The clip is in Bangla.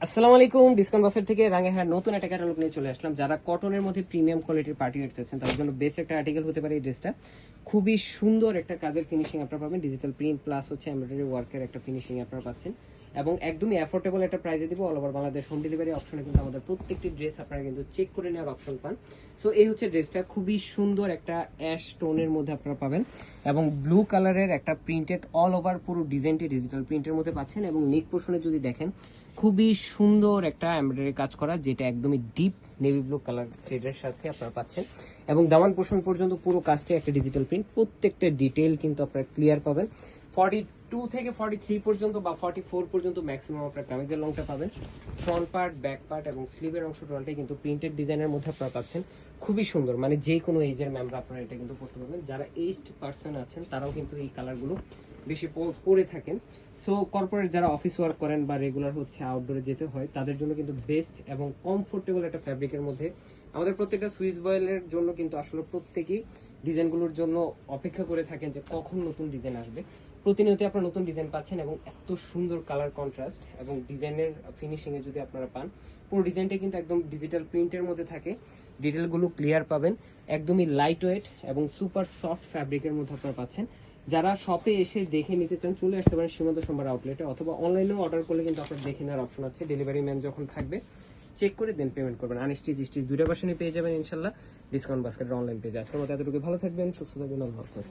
আসসালামু আলাইকুম। ডিসকাউন্ট বাসের থেকে রাঙ্গাহার নতুন একটা ক্যাটালগ নিয়ে চলে আসলাম। যারা কটনের মধ্যে প্রিমিয়াম কোয়ালিটির পার্টি ওয়্যার চাচ্ছেন তাদের জন্য বেস্ট একটা আর্টিকেল হতে পারে এই ড্রেসটা। খুবই সুন্দর একটা কাজের ফিনিশিং আপনারা পাবেন, ডিজিটাল প্রিন্ট প্লাস হচ্ছে এমব্রয়ডারি ওয়ার্কের একটা ফিনিশিং আপনারা পাচ্ছেন এবং একদমই অ্যাফোর্ডেবল একটা প্রাইসে দিব। All over Bangladesh home delivery অপশনে কিন্তু আমাদের প্রত্যেকটি ড্রেস আপনারা কিন্তু চেক করে নেওয়ার অপশন পান। সো এই হচ্ছে ড্রেসটা, খুবই সুন্দর একটা অ্যাশ টোনের মধ্যে আপনারা পাবেন এবং ব্লু কালারের একটা প্রিন্টেড অল ওভার পুরো ডিজাইনটি ডিজিটাল প্রিন্টের মধ্যে পাচ্ছেন এবং নেক পোর্শনে যদি দেখেন খুবই সুন্দর একটা এমব্রয়ডারি কাজ করা, যেটা একদমই ডিপ নেভি ব্লু কালার থ্রেডের সাথে আপনারা পাচ্ছেন এবং দামান পোর্শন পর্যন্ত পুরো কাজটি একটা ডিজিটাল প্রিন্ট। প্রত্যেকটা ডিটেইল কিন্তু আপনারা ক্লিয়ার পাবেন। 42 থেকে 43 পর্যন্ত বা 44 পর্যন্ত ম্যাক্সিমাম আপনার কামিজের লংটা পাবেন। ফ্রন্ট পার্ট, ব্যাক পার্ট এবং স্লিভের অংশ টোটালটাই কিন্তু প্রিন্টেড ডিজাইনের মধ্যে আপনারা পাচ্ছেন। খুবই সুন্দর, মানে যে কোনো এজের ম্যামরা আপনারা এটা কিন্তু করতে পারবেন। যারা এইজড পার্সন আছেন তারাও কিন্তু এই কালারগুলো বেশি পরে থাকেন। সো কর্পোরেট যারা অফিস ওয়ার্ক করেন বা রেগুলার হচ্ছে আউটডোরে যেতে হয় তাদের জন্য কিন্তু বেস্ট এবং কমফোর্টেবল একটা ফ্যাব্রিকের মধ্যে আমাদের প্রত্যেকটা সুইস বয়েলের জন্য কিন্তু আসলে প্রত্যেকেই ডিজাইনগুলোর জন্য অপেক্ষা করে থাকেন যে কখন নতুন ডিজাইন আসবে। প্রতিনিয়ত আপনারা নতুন ডিজাইন পাচ্ছেন এবং এত সুন্দর কালার কন্ট্রাস্ট এবং ডিজাইনের ফিনিশিংয়ে যদি আপনারা পান, পুরো ডিজাইনটা কিন্তু একদম ডিজিটাল প্রিন্টের মধ্যে থাকে। ডিটেলগুলো ক্লিয়ার পাবেন, একদমই লাইট ওয়েট এবং সুপার সফট ফ্যাব্রিকের মধ্যে আপনারা পাচ্ছেন। যারা শপে এসে দেখে নিতে চান চলে আসতে পারেন সীমান্ত সম্ভার আউটলেটে, অথবা অনলাইনেও অর্ডার করলে কিন্তু আপনার দেখে নেওয়ার অপশন আছে। ডেলিভারি ম্যান যখন থাকবে চেক করে দেন পেমেন্ট করবেন। আনস্টিচ স্টিচ দুইটা ভার্সনই পেয়ে যাবেন ইনশাল্লাহ ডিসকাউন্ট বাস্কেটের অনলাইন পেজে। আজকের মতো এতটুকু, ভালো থাকবেন, সুস্থ থাকবেন, আল্লাহ হাফেজ।